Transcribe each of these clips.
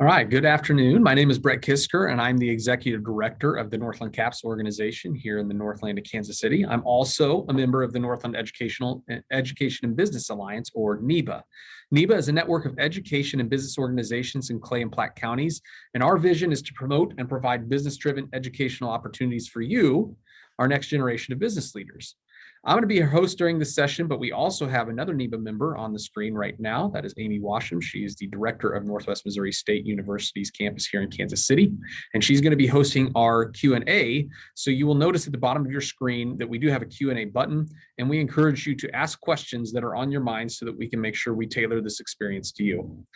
All right, good afternoon. My name is Brett Kisker, and I'm the Executive Director of the Northland CAPS organization here in the Northland of Kansas City. I'm also a member of the Northland Education and Business Alliance, or NEBA. NEBA is a network of education and business organizations in Clay and Platte Counties, and our vision is to promote and provide business-driven educational opportunities for you, our next generation of business leaders. I'm going to be your host during this session, but we also have another NEBA member on the screen right now. That is Amy Washam. She is the director of Northwest Missouri State University's campus here in Kansas City, and she's going to be hosting our Q&A. So you will notice at the bottom of your screen that we do have a Q&A button, and we encourage you to ask questions that are on your mind so that we can make sure we tailor this experience to you.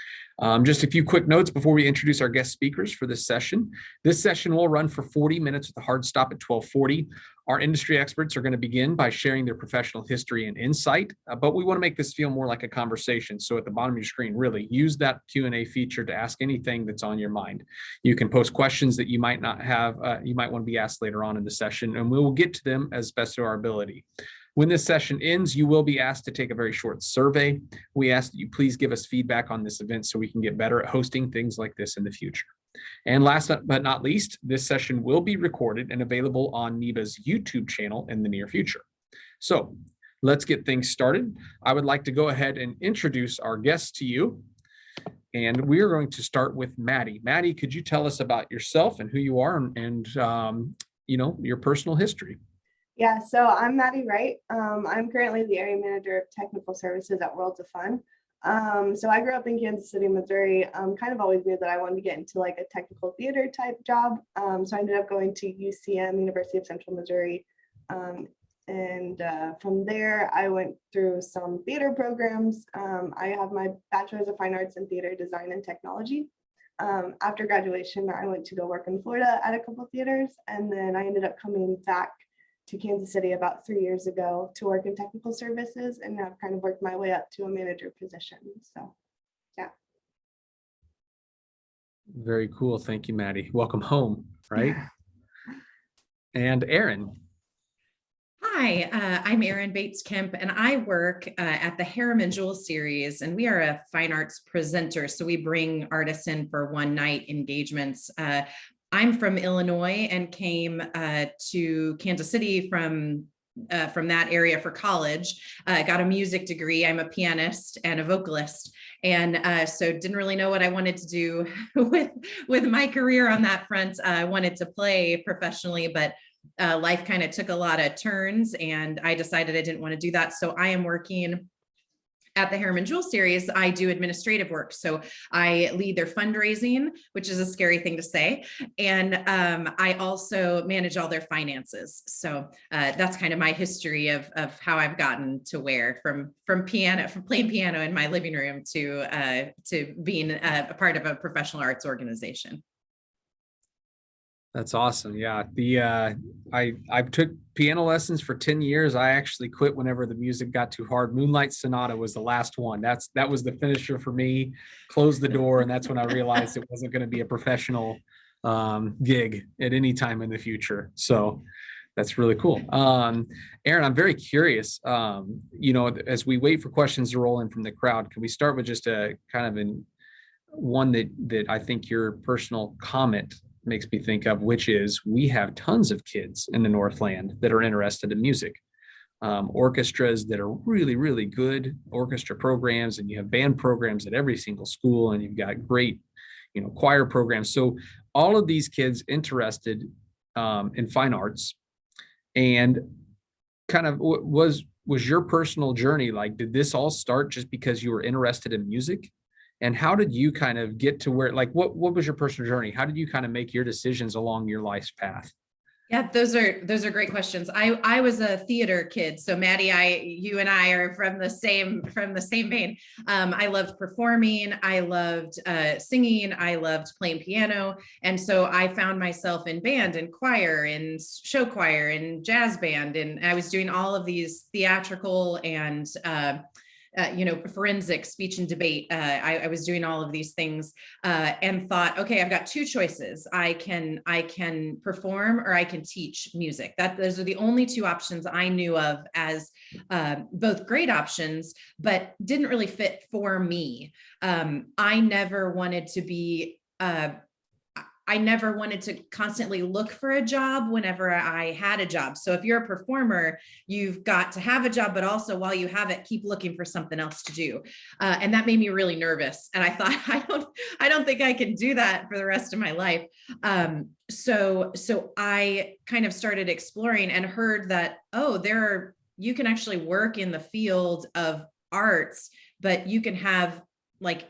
Just a few quick notes before we introduce our guest speakers for this session. This session will run for 40 minutes with a hard stop at 12:40. Our industry experts are going to begin by sharing their professional history and insight, but we want to make this feel more like a conversation. So at the bottom of your screen, really use that Q&A feature to ask anything that's on your mind. You can post questions that you might not have, you might want to be asked later on in the session, and we will get to them as best of our ability. When this session ends, you will be asked to take a very short survey. We ask that you please give us feedback on this event so we can get better at hosting things like this in the future. And last but not least, this session will be recorded and available on NEBA's YouTube channel in the near future. So let's get things started. I would like to go ahead and introduce our guests to you. And we are going to start with Maddie. Maddie, could you tell us about yourself and who you are and your personal history? Yeah, so I'm Maddie Wright. I'm currently the area manager of technical services at Worlds of Fun. So I grew up in Kansas City, Missouri. Kind of always knew that I wanted to get into like a technical theater type job. So I ended up going to UCM, University of Central Missouri. From there, I went through some theater programs. I have my bachelor's of fine arts in theater design and technology. After graduation, I went to go work in Florida at a couple of theaters, and then I ended up coming back to Kansas City about 3 years ago to work in technical services, and I've kind of worked my way up to a manager position. So, yeah. Very cool. Thank you, Maddie. Welcome home, right? And Erin. Hi, I'm Erin Kemp, and I work at the Harriman-Jewell series, and we are a fine arts presenter. So we bring artists in for one night engagements. I'm from Illinois and came to Kansas City from that area for college. Got a music degree. I'm a pianist and a vocalist, and so didn't really know what I wanted to do with my career on that front. I wanted to play professionally, but life kind of took a lot of turns, and I decided I didn't want to do that. So I am working at the Harriman-Jewell series. I do administrative work. So I lead their fundraising, which is a scary thing to say. And I also manage all their finances. So that's kind of my history of how I've gotten to where from playing piano in my living room to being a part of a professional arts organization. That's awesome. Yeah. I took piano lessons for 10 years. I actually quit whenever the music got too hard. Moonlight Sonata was the last one. That was the finisher for me. Closed the door, and that's when I realized it wasn't going to be a professional gig at any time in the future. So that's really cool. Erin, I'm very curious, as we wait for questions to roll in from the crowd, can we start with just a kind of one that I think your personal comment makes me think of, which is we have tons of kids in the Northland that are interested in music, orchestras that are really, really good orchestra programs, and you have band programs at every single school, and you've got great, choir programs. So all of these kids interested in fine arts, and kind of was your personal journey like? Did this all start just because you were interested in music? And how did you kind of get to where, like, what was your personal journey? How did you kind of make your decisions along your life's path? Yeah, those are great questions. I was a theater kid. So Maddie, you and I are from the same vein. I loved performing. I loved singing. I loved playing piano. And so I found myself in band and choir and show choir and jazz band. And I was doing all of these theatrical and forensic speech and debate. I was doing all of these things and thought, okay, I've got two choices. I can perform or I can teach music. Those are the only two options I knew of as both great options, but didn't really fit for me. I never wanted to be I never wanted to constantly look for a job whenever I had a job. So if you're a performer, you've got to have a job, but also while you have it, keep looking for something else to do. And that made me really nervous. And I thought, I don't think I can do that for the rest of my life. So I kind of started exploring and heard that, oh, you can actually work in the field of arts, but you can have like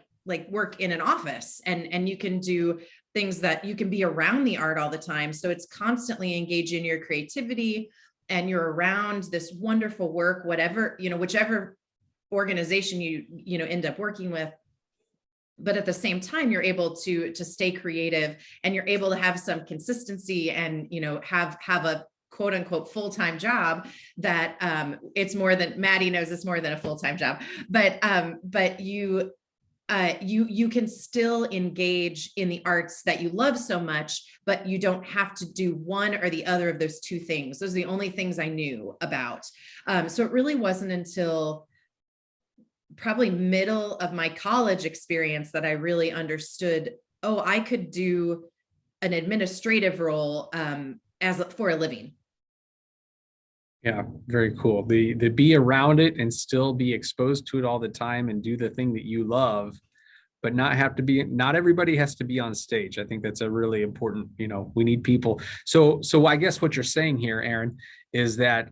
work in an office, and you can do things that you can be around the art all the time. So it's constantly engaging your creativity, and you're around this wonderful work, whatever, whichever organization you end up working with. But at the same time, you're able to stay creative, and you're able to have some consistency, and, have a quote unquote full-time job that it's more than, Maddie knows, it's more than a full-time job, but you can still engage in the arts that you love so much, but you don't have to do one or the other of those two things. Those are the only things I knew about. So it really wasn't until probably middle of my college experience that I really understood, oh, I could do an administrative role for a living. Yeah, very cool. The be around it and still be exposed to it all the time and do the thing that you love, but not everybody has to be on stage. I think that's a really important, we need people. So I guess what you're saying here, Erin, is that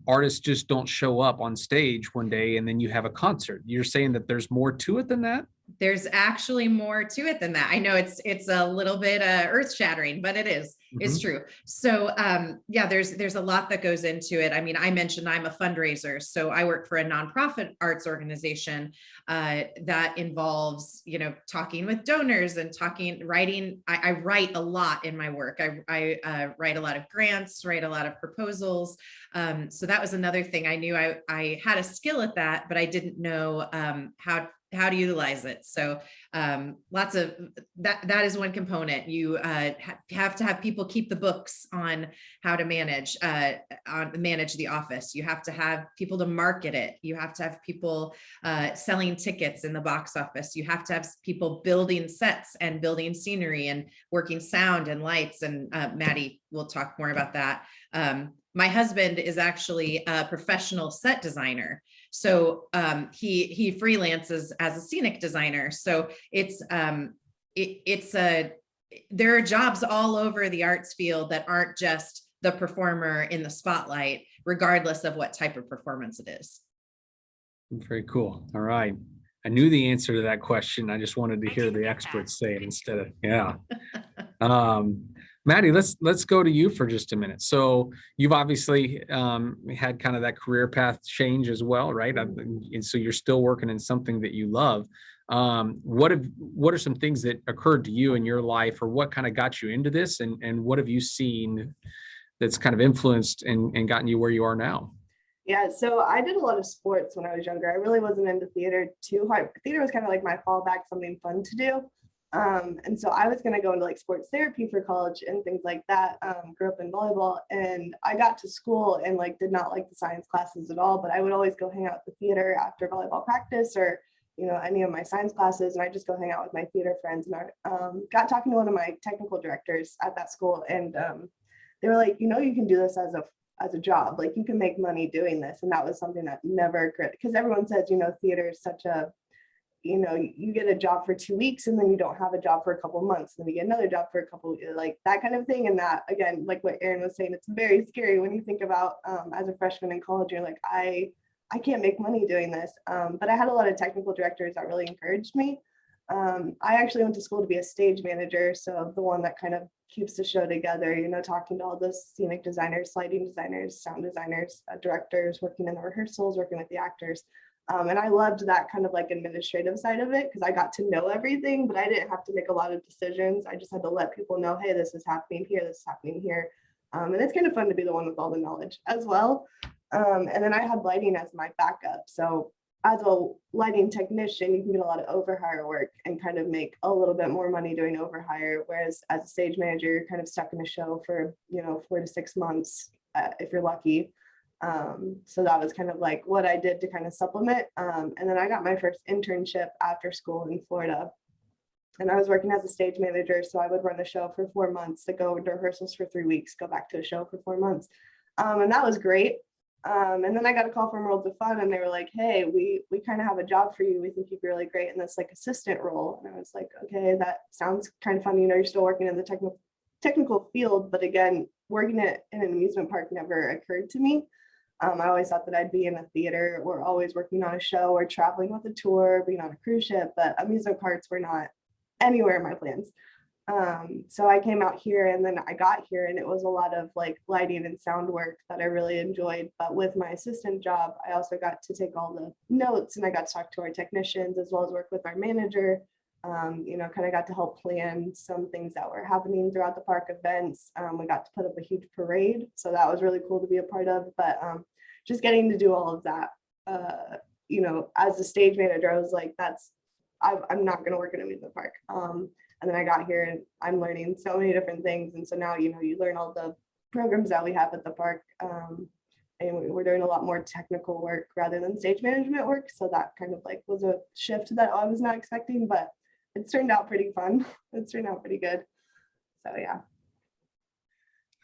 artists just don't show up on stage one day and then you have a concert. You're saying that there's more to it than that? There's actually more to it than that. I know it's a little bit earth shattering, but it is. It's true. So yeah, there's a lot that goes into it. I mean, I mentioned I'm a fundraiser, so I work for a nonprofit arts organization that involves, talking with donors and writing. I write a lot in my work. I write a lot of grants, write a lot of proposals. So that was another thing. I knew I had a skill at that, but I didn't know how to utilize it. So lots of that is one component. You have to have people keep the books on how to manage the office. You have to have people to market it. You have to have people selling tickets in the box office. You have to have people building sets and building scenery and working sound and lights. And Maddie will talk more about that. My husband is actually a professional set designer. So he freelances as a scenic designer. So there are jobs all over the arts field that aren't just the performer in the spotlight, regardless of what type of performance it is. Very cool. All right. I knew the answer to that question. I just wanted to hear the experts say it instead of, yeah. Maddie, let's go to you for just a minute. So you've obviously had kind of that career path change as well, right? And so you're still working in something that you love. What are some things that occurred to you in your life, or what kind of got you into this, and what have you seen that's kind of influenced and gotten you where you are now? Yeah, so I did a lot of sports when I was younger. I really wasn't into theater too hard. Theater was kind of like my fallback, something fun to do. And so I was going to go into like sports therapy for college and things like that. Grew up in volleyball, and I got to school and like did not like the science classes at all, but I would always go hang out at the theater after volleyball practice or, any of my science classes. And I just go hang out with my theater friends. And I got talking to one of my technical directors at that school, and they were like, you can do this as a job, like you can make money doing this. And that was something that never occurred, because everyone says, theater is such a, you get a job for 2 weeks and then you don't have a job for a couple of months, and then you get another job for a couple, like that kind of thing. And that, again, like what Erin was saying, it's very scary when you think about as a freshman in college, you're like, I can't make money doing this. But I had a lot of technical directors that really encouraged me. I actually went to school to be a stage manager, so the one that kind of keeps the show together, talking to all the scenic designers, lighting designers, sound designers, directors, working in the rehearsals, working with the actors. And I loved that kind of like administrative side of it, because I got to know everything, but I didn't have to make a lot of decisions. I just had to let people know, hey, this is happening here, this is happening here. And it's kind of fun to be the one with all the knowledge as well. And then I had lighting as my backup. So as a lighting technician, you can get a lot of overhire work and kind of make a little bit more money doing overhire. Whereas as a stage manager, you're kind of stuck in a show for, 4 to 6 months if you're lucky. So that was kind of like what I did to kind of supplement. And then I got my first internship after school in Florida. And I was working as a stage manager, so I would run a show for 4 months, to go to rehearsals for 3 weeks, go back to a show for 4 months. And that was great. And then I got a call from Worlds of Fun, and they were like, hey, we kind of have a job for you. We think you'd be really great in this like assistant role. And I was like, okay, that sounds kind of fun. You know, you're still working in the technical field, but again, working in an amusement park never occurred to me. I always thought that I'd be in a theater or always working on a show or traveling with a tour, being on a cruise ship, but amusement parks were not anywhere in my plans. So I came out here, and then I got here, and it was a lot of like lighting and sound work that I really enjoyed. But with my assistant job, I also got to take all the notes, and I got to talk to our technicians as well as work with our manager. You know, kind of got to help plan some things that were happening throughout the park events. We got to put up a huge parade, so that was really cool to be a part of. But just getting to do all of that, you know, as a stage manager, I was like, I'm not going to work in an amusement park. And then I got here, and I'm learning so many different things. And so now, you know, you learn all the programs that we have at the park. And we're doing a lot more technical work rather than stage management work. So that kind of like was a shift that I was not expecting, but it's turned out pretty fun. It's turned out pretty good. So yeah.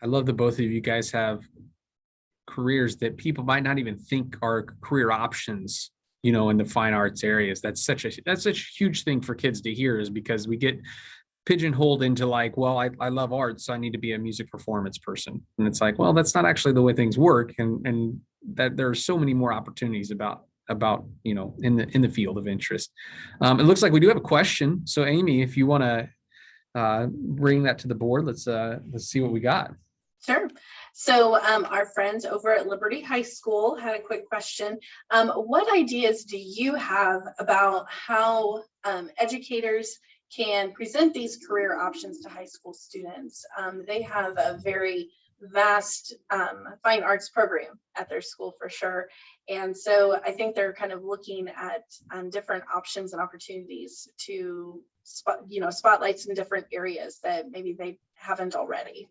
I love that both of you guys have careers that people might not even think are career options, you know, in the fine arts areas. That's such a huge thing for kids to hear, is because we get pigeonholed into like, well, I love art, so I need to be a music performance person. And it's like, well, that's not actually the way things work. And that there are so many more opportunities about, you know, in the field of interest. It looks like we do have a question. So Amy, if you want to bring that to the board, let's see what we got. Sure. So our friends over at Liberty High School had a quick question. What ideas do you have about how educators can present these career options to high school students? They have a very vast fine arts program at their school for sure. And so I think they're kind of looking at different options and opportunities to spotlights in different areas that maybe they haven't already.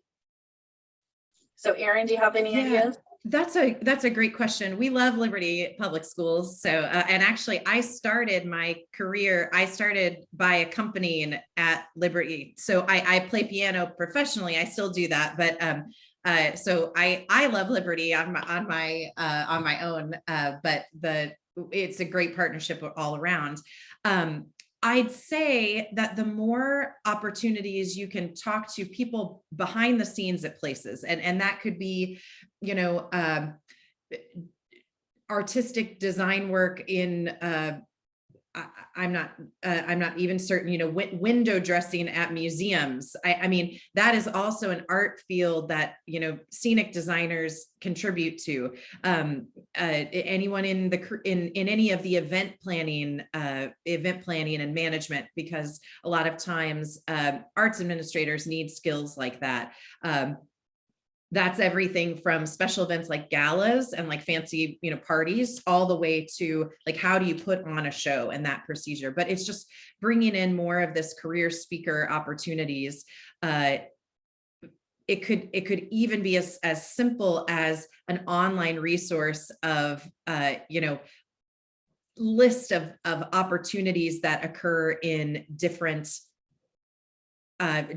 So Erin, do you have any ideas? That's a great question. We love Liberty Public Schools. So, and actually I started my career, I started by accompanying at Liberty. So I play piano professionally. I still do that, but so I love Liberty on my own, but it's a great partnership all around. I'd say that the more opportunities you can talk to people behind the scenes at places, and that could be, you know, artistic design work in, I'm not even certain, you know, window dressing at museums. I mean, that is also an art field that, you know, scenic designers contribute to. Anyone in any of the event planning and management, because a lot of times arts administrators need skills like that. That's everything from special events like galas and like fancy, you know, parties, all the way to like, how do you put on a show and that procedure? But it's just bringing in more of this career speaker opportunities. It could even be as simple as an online resource of, you know, list of opportunities that occur in different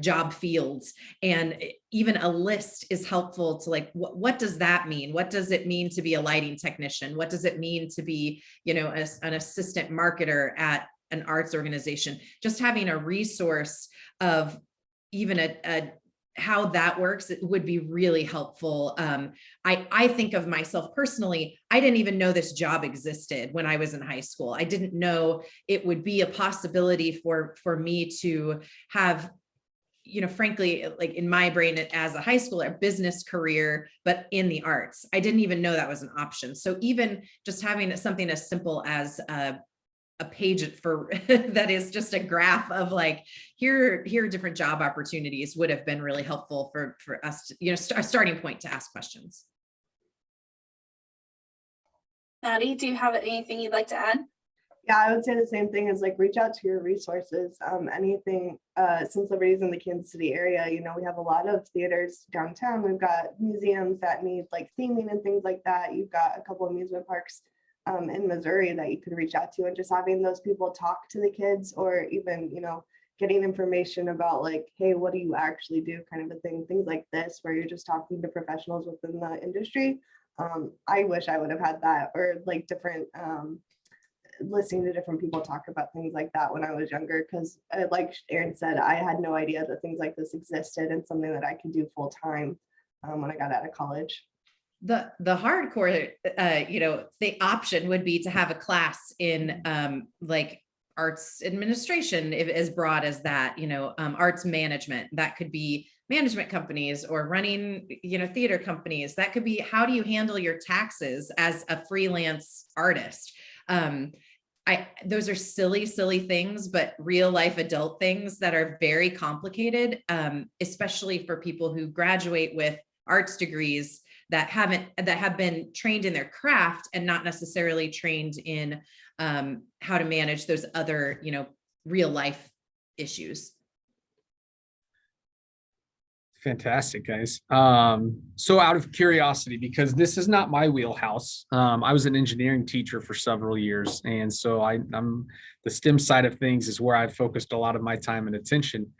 job fields, and even a list is helpful to like, what does that mean? What does it mean to be a lighting technician? What does it mean to be, you know, an assistant marketer at an arts organization? Just having a resource of even a how that works, it would be really helpful. I think of myself personally, I didn't even know this job existed when I was in high school. I didn't know it would be a possibility for me to have, you know, frankly, like in my brain as a high schooler, a business career, but in the arts. I didn't even know that was an option. So even just having something as simple as a page for that is just a graph of like, here are different job opportunities would have been really helpful for us to, you know, a starting point to ask questions. Maddie, do you have anything you'd like to add? Yeah, I would say the same thing, as like reach out to your resources. Anything, since Liberty's in the Kansas City area, you know, we have a lot of theaters downtown. We've got museums that need like theming and things like that. You've got a couple of amusement parks in Missouri that you could reach out to, and just having those people talk to the kids, or even, you know, getting information about like, hey, what do you actually do kind of a thing, things like this, where you're just talking to professionals within the industry. I wish I would have had that, or like different, listening to different people talk about things like that when I was younger, because like Erin said, I had no idea that things like this existed and something that I could do full time when I got out of college. The hardcore, the option would be to have a class in like arts administration, if as broad as that, arts management. That could be management companies or running, theater companies. That could be, how do you handle your taxes as a freelance artist? Those are silly things, but real life adult things that are very complicated, especially for people who graduate with arts degrees that have been trained in their craft and not necessarily trained in how to manage those other, real life issues. Fantastic, guys. So out of curiosity, because this is not my wheelhouse, I was an engineering teacher for several years. And so I'm the STEM side of things is where I've focused a lot of my time and attention.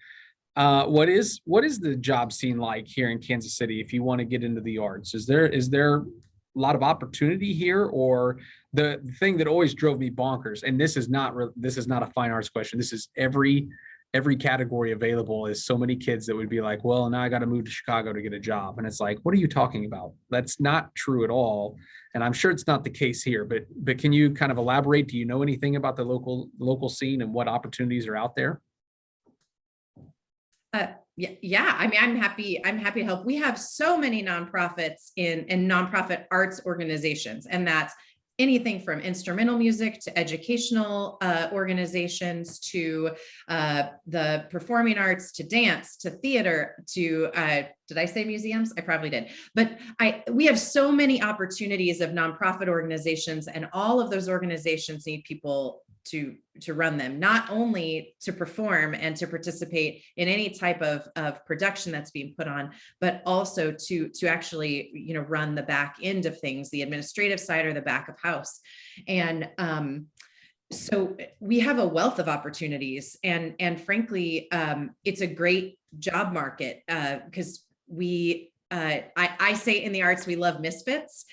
What is the job scene like here in Kansas City if you want to get into the arts? Is there a lot of opportunity here? Or the thing that always drove me bonkers, and this is not a fine arts question, this is every category available, is so many kids that would be like, well, now I got to move to Chicago to get a job. And it's like, what are you talking about? That's not true at all. And I'm sure it's not the case here, but can you kind of elaborate? Do you know anything about the local scene and what opportunities are out there? Yeah. I mean, I'm happy to help. We have so many nonprofits and nonprofit arts organizations, and that's anything from instrumental music to educational organizations to the performing arts, to dance, to theater, to did I say museums? I probably did. But we have so many opportunities of nonprofit organizations, and all of those organizations need people to run them, not only to perform and to participate in any type of production that's being put on, but also to actually, run the back end of things, the administrative side or the back of house. And so we have a wealth of opportunities, and frankly, it's a great job market because I say in the arts, we love misfits.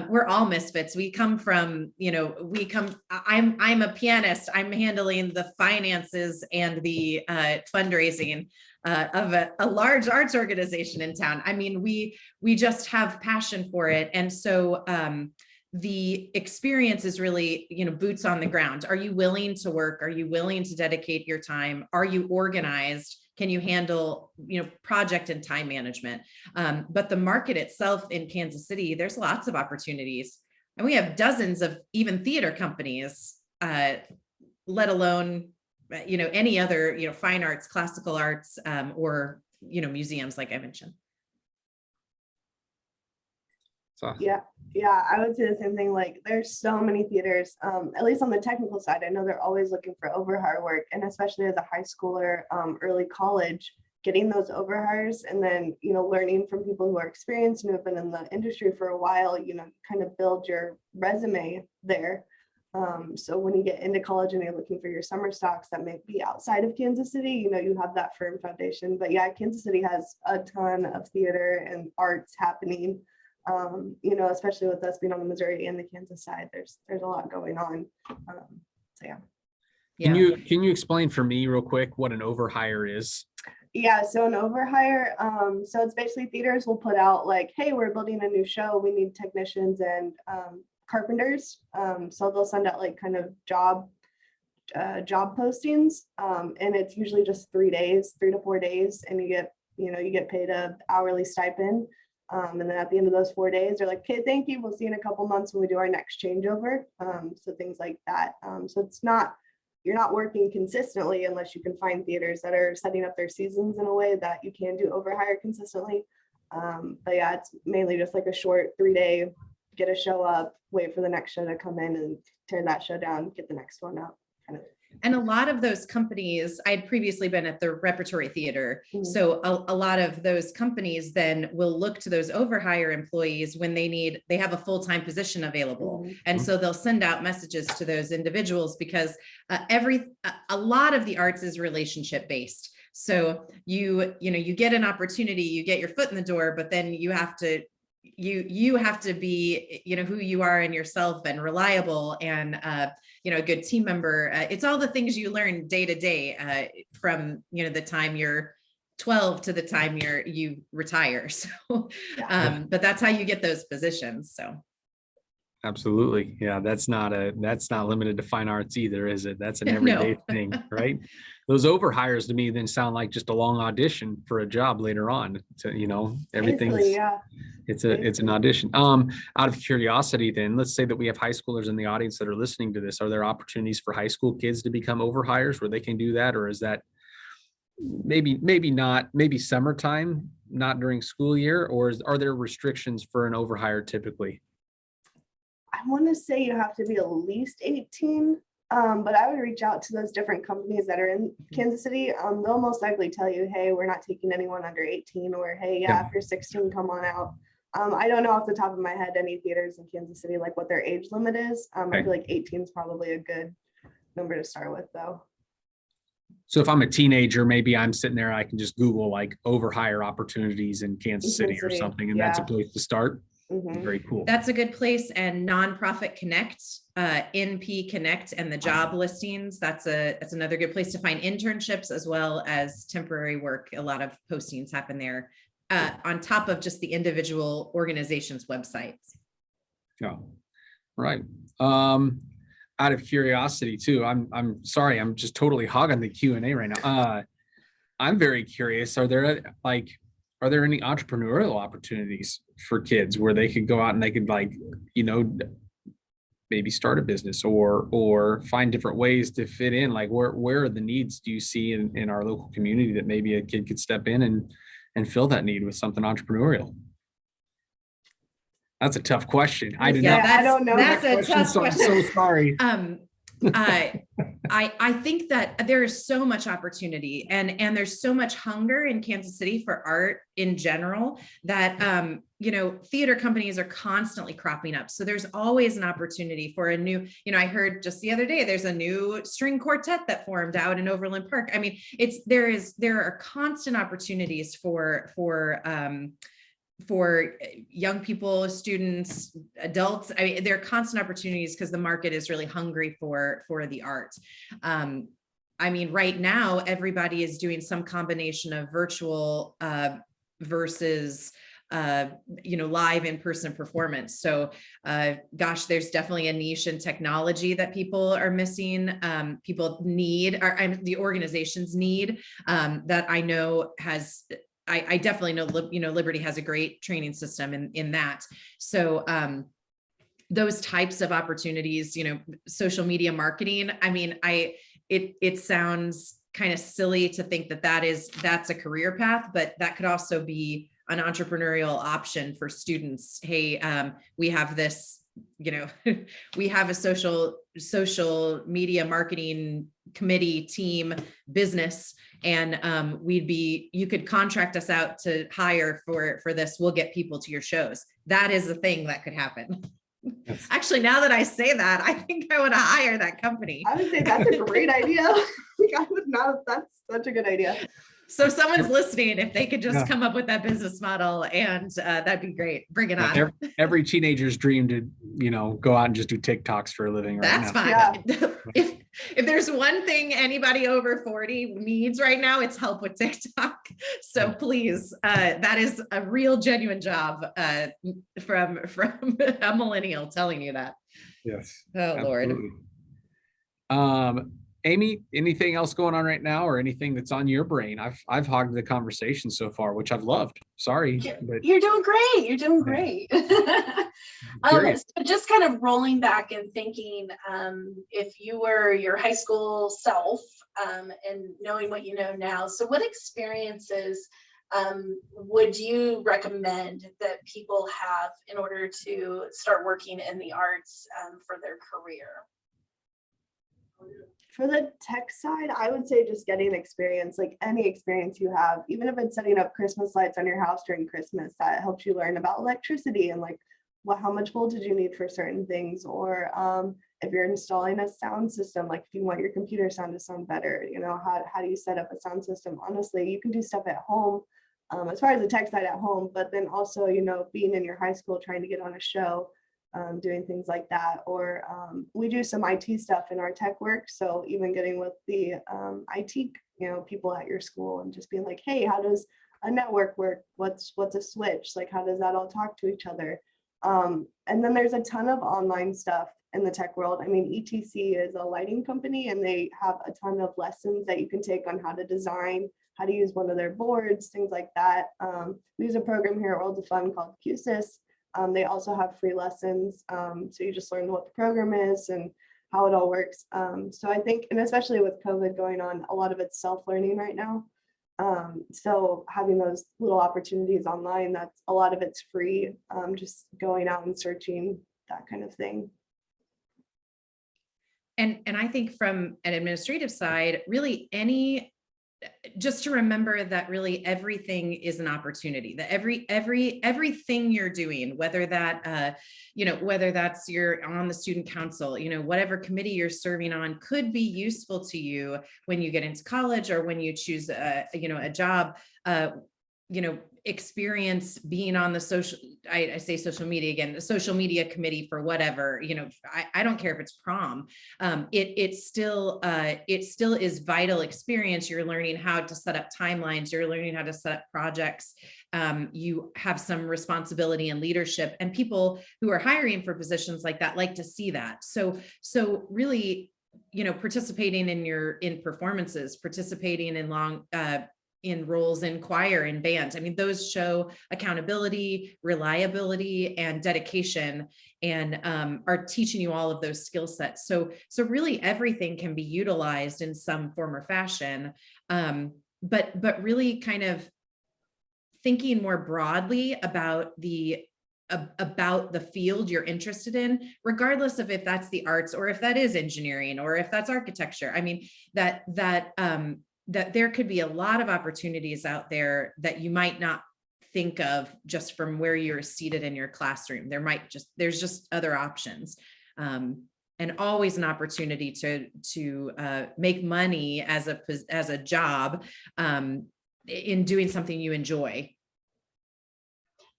We're all misfits. We come from, I'm a pianist. I'm handling the finances and the fundraising of a large arts organization in town. I mean, we just have passion for it. And so the experience is really, boots on the ground. Are you willing to work? Are you willing to dedicate your time? Are you organized? Can you handle, project and time management? But the market itself in Kansas City, there's lots of opportunities. And we have dozens of even theater companies, let alone, any other, fine arts, classical arts, or, museums, like I mentioned. So Yeah, I would say the same thing. Like, there's so many theaters, at least on the technical side. I know they're always looking for overhire work, and especially as a high schooler, early college, getting those overhires, and then, learning from people who are experienced and have been in the industry for a while, kind of build your resume there. So when you get into college and you're looking for your summer stocks that may be outside of Kansas City, you have that firm foundation. But yeah, Kansas City has a ton of theater and arts happening. Especially with us being on the Missouri and the Kansas side, there's a lot going on. So yeah. Can you explain for me real quick what an overhire is? Yeah, so an overhire, so it's basically theaters will put out like, hey, we're building a new show, we need technicians and carpenters. So they'll send out like kind of job postings, and it's usually just 3 days, 3 to 4 days, and you get paid a hourly stipend. And then at the end of those 4 days, they're like, okay, thank you. We'll see you in a couple months when we do our next changeover. So things like that. So you're not working consistently unless you can find theaters that are setting up their seasons in a way that you can do overhire consistently. But yeah, it's mainly just like a short 3-day, get a show up, wait for the next show to come in and tear that show down, get the next one up. Kind of. And a lot of those companies, I'd previously been at the Repertory Theater. Mhm. So a lot of those companies then will look to those overhire employees when they have a full-time position available. Mhm. And so they'll send out messages to those individuals because a lot of the arts is relationship based. So you get an opportunity, you get your foot in the door, but then you have to be, who you are in yourself and reliable and, a good team member. It's all the things you learn day to day from, the time you're 12 to the time you retire. So, but that's how you get those positions. So. Absolutely. Yeah, that's not limited to fine arts either, is it? That's an everyday thing, right? Those overhires to me then sound like just a long audition for a job later on. To, everything's Basically, yeah. it's an audition. Out of curiosity, then let's say that we have high schoolers in the audience that are listening to this. Are there opportunities for high school kids to become overhires where they can do that? Or is that maybe not, maybe summertime, not during school year, or are there restrictions for an overhire typically? I want to say you have to be at least 18, but I would reach out to those different companies that are in Kansas City. They'll most likely tell you, hey, we're not taking anyone under 18, or hey, yeah, if you're 16, come on out. I don't know off the top of my head any theaters in Kansas City, like what their age limit is. I feel like 18 is probably a good number to start with, though. So if I'm a teenager, maybe I'm sitting there, I can just Google like overhire opportunities in Kansas City or something, and that's a place to start. Mhm. Very cool. That's a good place. And Nonprofit Connect, NP Connect, and the job listings. That's another good place to find internships as well as temporary work. A lot of postings happen there on top of just the individual organization's websites. Yeah. Right. Out of curiosity too, I'm sorry, I'm just totally hogging the Q&A right now. I'm very curious. Are there any entrepreneurial opportunities for kids where they could go out and they could maybe start a business or find different ways to fit in? Like where are the needs do you see in our local community that maybe a kid could step in and fill that need with something entrepreneurial? That's a tough question. I do not. I don't know. That's a tough question. I'm so sorry. I think that there is so much opportunity and there's so much hunger in Kansas City for art in general that, theater companies are constantly cropping up. So there's always an opportunity for a new, I heard just the other day, there's a new string quartet that formed out in Overland Park. I mean, there are constant opportunities for young people, students, adults. I mean, there are constant opportunities because the market is really hungry for the art. I mean, right now, everybody is doing some combination of virtual versus live in-person performance. So gosh, there's definitely a niche in technology that people are missing. People need, the organizations need, that I know has, I definitely know, Liberty has a great training system in that. So those types of opportunities, social media marketing. I mean, it sounds kind of silly to think that's a career path, but that could also be an entrepreneurial option for students. Hey, we have this, we have a social media marketing committee team business, and you could contract us out to hire for this. We'll get people to your shows. That is a thing that could happen. Yes. Actually, now that I say that, I think I want to hire that company. I would say that's a great idea. That's such a good idea. So someone's listening, if they could just come up with that business model, and that'd be great. Bring it on. Every teenager's dream to, go out and just do TikToks for a living. That's fine. Yeah. If there's one thing anybody over 40 needs right now, it's help with TikTok. So please, that is a real genuine job from a millennial telling you that. Yes. Oh, absolutely. Lord. Amy, anything else going on right now, or anything that's on your brain? I've hogged the conversation so far, which I've loved. Sorry, but you're doing great. You're doing great. So just kind of rolling back and thinking, if you were your high school self, and knowing what you know now, so what experiences would you recommend that people have in order to start working in the arts for their career? For the tech side, I would say just getting experience, like any experience you have, even if it's setting up Christmas lights on your house during Christmas, that helps you learn about electricity and like how much voltage you need for certain things. Or if you're installing a sound system, like if you want your computer sound to sound better, how do you set up a sound system? Honestly, you can do stuff at home as far as the tech side at home, but then also, being in your high school, trying to get on a show, doing things like that. Or we do some IT stuff in our tech work. So even getting with the IT, people at your school and just being like, hey, how does a network work? What's a switch? Like, how does that all talk to each other? And then there's a ton of online stuff in the tech world. I mean, ETC is a lighting company and they have a ton of lessons that you can take on how to design, how to use one of their boards, things like that. We use a program here at World of Fun called QSYS. They also have free lessons. So you just learn what the program is and how it all works. So I think, and especially with COVID going on, a lot of it's self-learning right now. So having those little opportunities online, that's a lot of it's free, just going out and searching, that kind of thing. And I think from an administrative side, really just to remember that really everything is an opportunity, that everything you're doing, whether that's you're on the student council, whatever committee you're serving on could be useful to you when you get into college or when you choose a job, experience being on the I say social media again, the social media committee for whatever, I don't care if it's prom. It still is vital experience. You're learning how to set up timelines. You're learning how to set up projects. You have some responsibility and leadership, and people who are hiring for positions like that like to see that. So really, participating in performances, participating in roles in choir and band. I mean, those show accountability, reliability, and dedication, and are teaching you all of those skill sets. So really everything can be utilized in some form or fashion, but really kind of thinking more broadly about the field you're interested in, regardless of if that's the arts or if that is engineering or if that's architecture. I mean, that there could be a lot of opportunities out there that you might not think of just from where you're seated in your classroom. There's just other options, and always an opportunity to make money as a job in doing something you enjoy.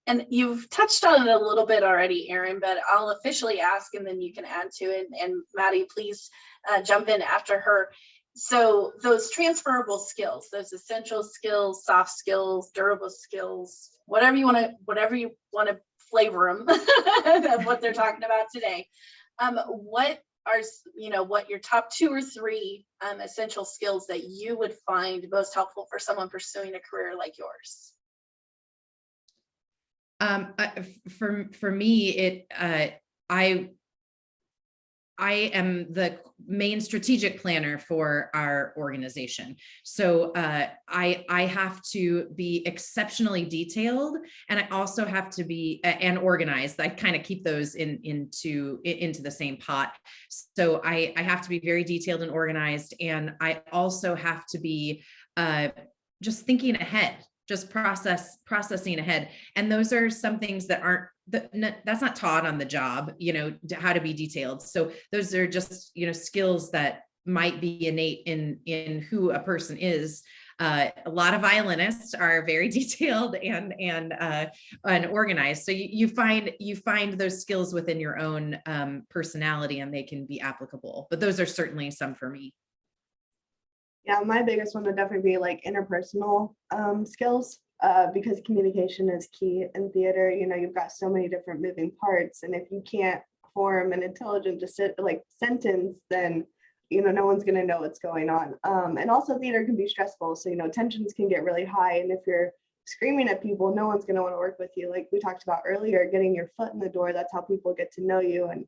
And you've touched on it a little bit already, Erin, but I'll officially ask and then you can add to it. And Maddie, please jump in after her. So those transferable skills, those essential skills, soft skills, durable skills, whatever you want to flavor them of what they're talking about today. What are your top 2 or 3 essential skills that you would find most helpful for someone pursuing a career like yours? For me, I am the main strategic planner for our organization. So I have to be exceptionally detailed, and I also have to be and organized. I kind of keep those into the same pot. So I have to be very detailed and organized, and I also have to be just thinking ahead, just processing ahead. And those are some things that that's not taught on the job, how to be detailed. So those are just, skills that might be innate in who a person is. A lot of violinists are very detailed and organized. So you find those skills within your own personality, and they can be applicable. But those are certainly some for me. Yeah, my biggest one would definitely be like interpersonal skills, because communication is key in theater. You've got so many different moving parts, and if you can't form an intelligent sentence, then no one's going to know what's going on. And also theater can be stressful, so tensions can get really high, and if you're screaming at people, no one's going to want to work with you. Like we talked about earlier, getting your foot in the door, that's how people get to know you. And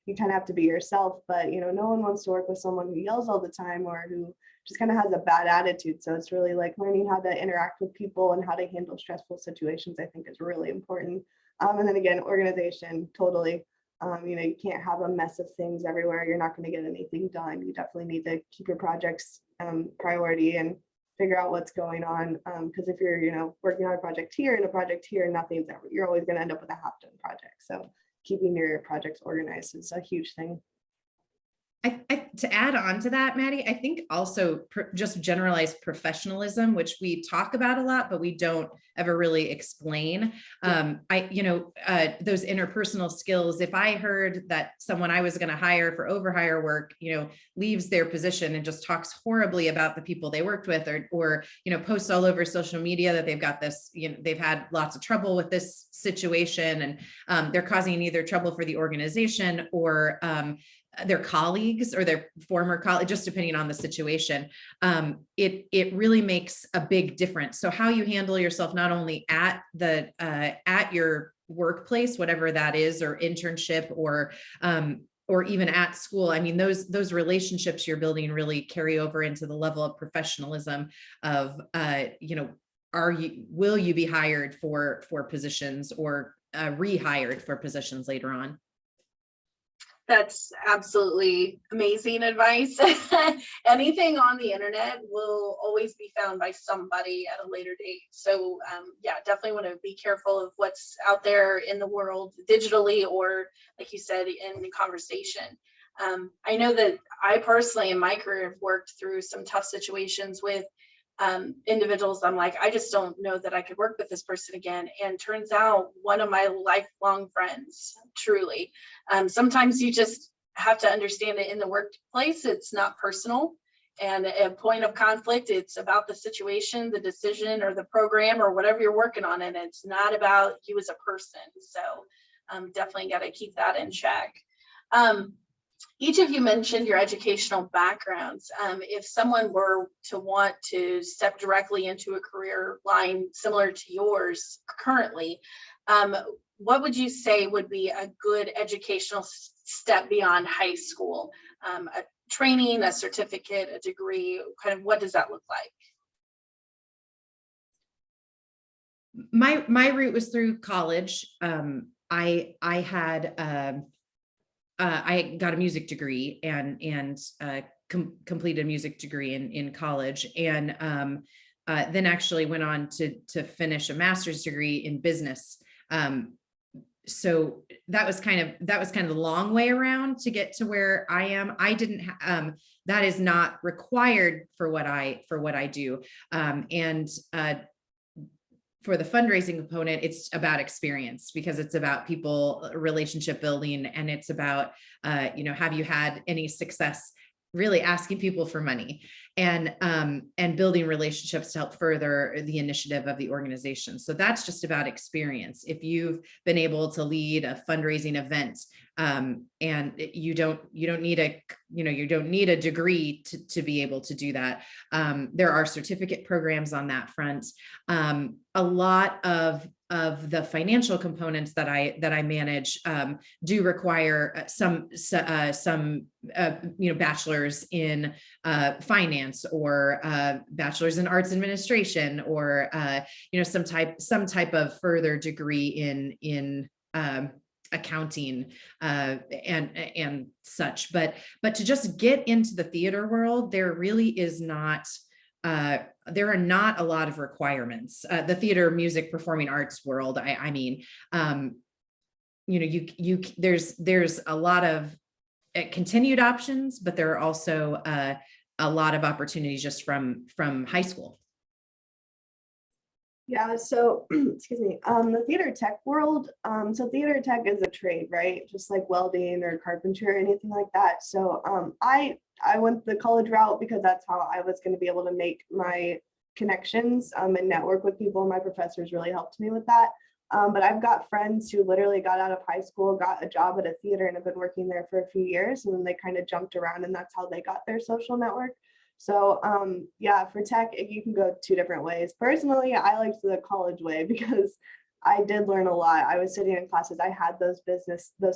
you kind of have to be yourself, but no one wants to work with someone who yells all the time or who just kind of has a bad attitude. So it's really like learning how to interact with people and how to handle stressful situations, I think, is really important. And then again, organization, totally. You can't have a mess of things everywhere. You're not going to get anything done. You definitely need to keep your projects priority and figure out what's going on. Because if you're, working on a project here and a project here, nothing's ever, you're always going to end up with a half-done project. So keeping your projects organized is a huge thing. To add on to that, Maddie, I think also just generalized professionalism, which we talk about a lot, but we don't ever really explain. Those interpersonal skills. If I heard that someone I was going to hire for overhire work, leaves their position and just talks horribly about the people they worked with, or posts all over social media that they've got this, they've had lots of trouble with this situation, and they're causing either trouble for the organization or their colleagues or their former colleagues, just depending on the situation, it really makes a big difference. So how you handle yourself, not only at your workplace, whatever that is, or internship, or even at school. I mean, those relationships you're building really carry over into the level of professionalism of, will you be hired for positions or rehired for positions later on? That's absolutely amazing advice. Anything on the internet will always be found by somebody at a later date. So definitely want to be careful of what's out there in the world digitally, or like you said, in the conversation. I know that I personally in my career have worked through some tough situations with individuals. I'm like, I just don't know that I could work with this person again. And turns out one of my lifelong friends, truly. Sometimes you just have to understand it in the workplace. It's not personal. And a point of conflict, it's about the situation, the decision, or the program, or whatever you're working on. And it's not about you as a person. So definitely got to keep that in check. Each of you mentioned your educational backgrounds. If someone were to want to step directly into a career line similar to yours currently, what would you say would be a good educational step beyond high school? A training, a certificate, a degree, kind of what does that look like? My route was through college. I got a music degree and completed a music degree in college, and then actually went on to finish a master's degree in business. So that was kind of the long way around to get to where I am. I didn't. That is not required for what I do, and for the fundraising component, it's about experience, because it's about people, relationship building, and it's about, have you had any success really asking people for money, and building relationships to help further the initiative of the organization. So that's just about experience. If you've been able to lead a fundraising event, and you don't need a degree to be able to do that. There are certificate programs on that front. A lot of the financial components that I manage do require some bachelor's in finance, or bachelor's in arts administration, or some type of further degree in accounting and such. But to just get into the theater world, there really is not. There are not a lot of requirements. The theater, music, performing arts world. There's a lot of continued options, but there are also a lot of opportunities just from high school. Yeah, so excuse me, the theater tech world, so theater tech is a trade, right? Just like welding or carpentry or anything like that. So I went the college route because that's how I was going to be able to make my connections and network with people. My professors really helped me with that. But I've got friends who literally got out of high school, got a job at a theater, and have been working there for a few years, and then they kind of jumped around, and that's how they got their social network. So for tech, you can go two different ways. Personally, I liked the college way because I did learn a lot. I was sitting in classes. I had those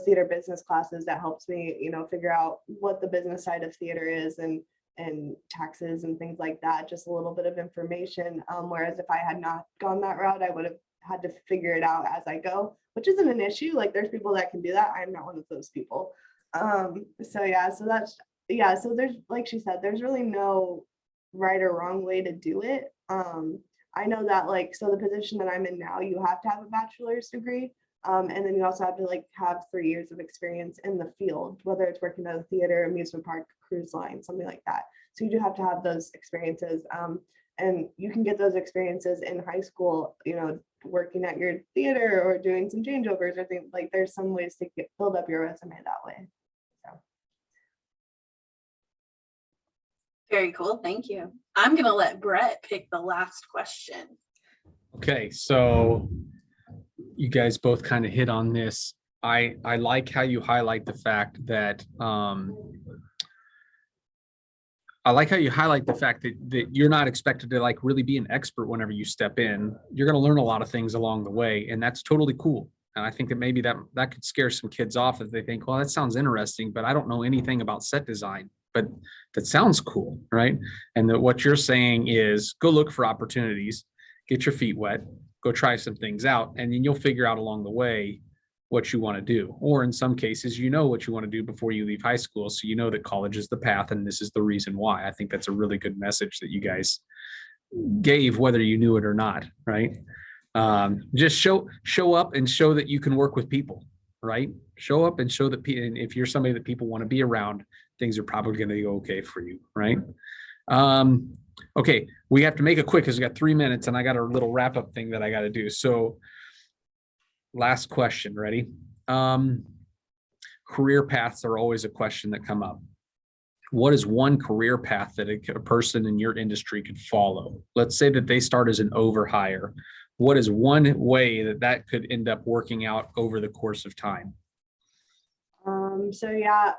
theater business classes that helps me, figure out what the business side of theater is and taxes and things like that. Just a little bit of information. Whereas if I had not gone that route, I would have had to figure it out as I go. which isn't an issue. Like there's people that can do that. I'm not one of those people. So yeah, so that's, yeah, so there's, like she said, there's really no right or wrong way to do it. I know that like, so the position that I'm in now, you have to have a bachelor's degree. And then you also have to like have 3 years of experience in the field, whether it's working at a theater, amusement park, cruise line, something like that. So you do have to have those experiences. And you can get those experiences in high school, you know, working at your theater or doing some changeovers or things like there's some ways to build up your resume that way. So. Very cool. Thank you. I'm going to let Brett pick the last question. Okay, so you guys both kind of hit on this. I like how you highlight the fact that that you're not expected to like really be an expert whenever you step in. You're going to learn a lot of things along the way, and that's totally cool. And I think that maybe that could scare some kids off if they think, well, that sounds interesting, but I don't know anything about set design. But that sounds cool, right? And that what you're saying is go look for opportunities, get your feet wet, go try some things out, and then you'll figure out along the way what you want to do. Or in some cases, you know what you want to do before you leave high school. So you know that college is the path and this is the reason why. I think that's a really good message that you guys gave, whether you knew it or not, right? Just show up and show that you can work with people, right? Show up and show that and if you're somebody that people want to be around, things are probably going to go okay for you, right? Okay, we have to make it quick because we got 3 minutes and I got a little wrap up thing that I got to do. So last question, ready? Career paths are always a question that come up. What is one career path that a person in your industry could follow? Let's say that they start as an overhire. What is one way that could end up working out over the course of time? So yeah,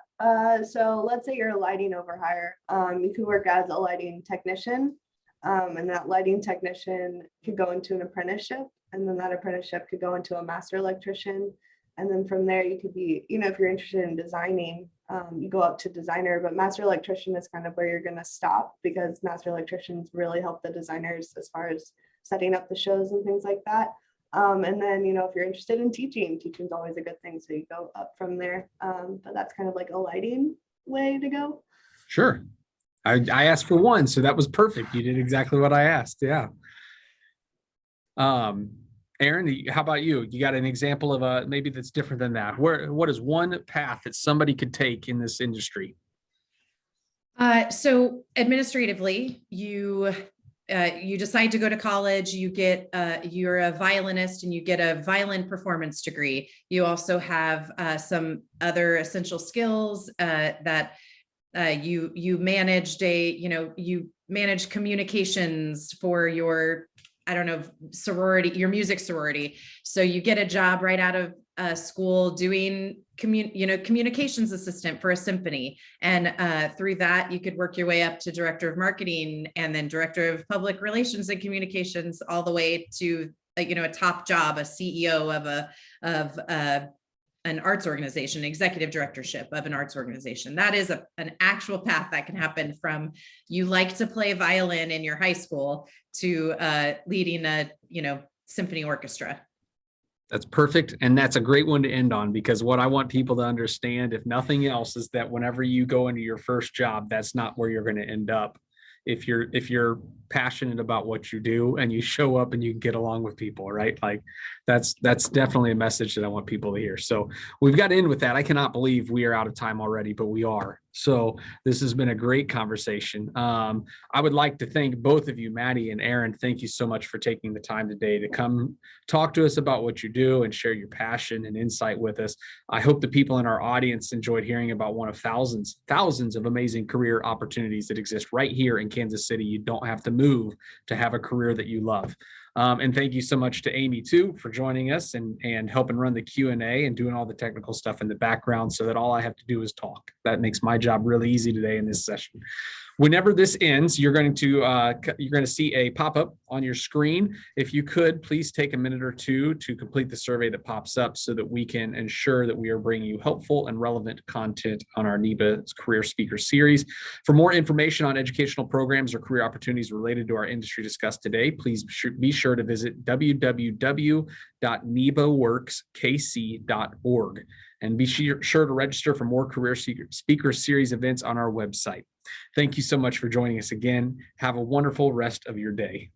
so let's say you're a lighting overhire. You could work as a lighting technician, and that lighting technician could go into an apprenticeship, and then that apprenticeship could go into a master electrician. And then from there, you could be, you know, if you're interested in designing, you go up to designer, but master electrician is kind of where you're going to stop because master electricians really help the designers as far as setting up the shows and things like that. And then, you know, if you're interested in teaching is always a good thing. So you go up from there. But that's kind of like a lighting way to go. Sure. I asked for one, so that was perfect. You did exactly what I asked. Yeah. Erin, how about you? You got an example of maybe that's different than that? What is one path that somebody could take in this industry? So administratively, you decide to go to college, you're a violinist and you get a violin performance degree. You also have some other essential skills that you managed you manage communications for your, I don't know, sorority, your music sorority. So you get a job right out of school doing communications assistant for a symphony. And through that, you could work your way up to director of marketing and then director of public relations and communications, all the way to a top job, a CEO of an arts organization, executive directorship of an arts organization. That is an actual path that can happen from you like to play violin in your high school to leading a symphony orchestra. That's perfect. And that's a great one to end on, because what I want people to understand, if nothing else, is that whenever you go into your first job, that's not where you're going to end up. If you're passionate about what you do and you show up and you can get along with people, right? Like that's definitely a message that I want people to hear. So we've got to end with that. I cannot believe we are out of time already, but we are. So this has been a great conversation. I would like to thank both of you, Maddie and Erin. Thank you so much for taking the time today to come talk to us about what you do and share your passion and insight with us. I hope the people in our audience enjoyed hearing about one of thousands of amazing career opportunities that exist right here in Kansas City. You don't have to move to have a career that you love. And thank you so much to Amy too for joining us and helping run the Q&A and doing all the technical stuff in the background so that all I have to do is talk. That makes my job really easy today in this session. Whenever this ends, you're going to see a pop-up on your screen. If you could, please take a minute or two to complete the survey that pops up so that we can ensure that we are bringing you helpful and relevant content on our NEBA Career Speaker Series. For more information on educational programs or career opportunities related to our industry discussed today, please be sure to visit www.nebaworkskc.org and be sure to register for more Career Speaker Series events on our website. Thank you so much for joining us again. Have a wonderful rest of your day.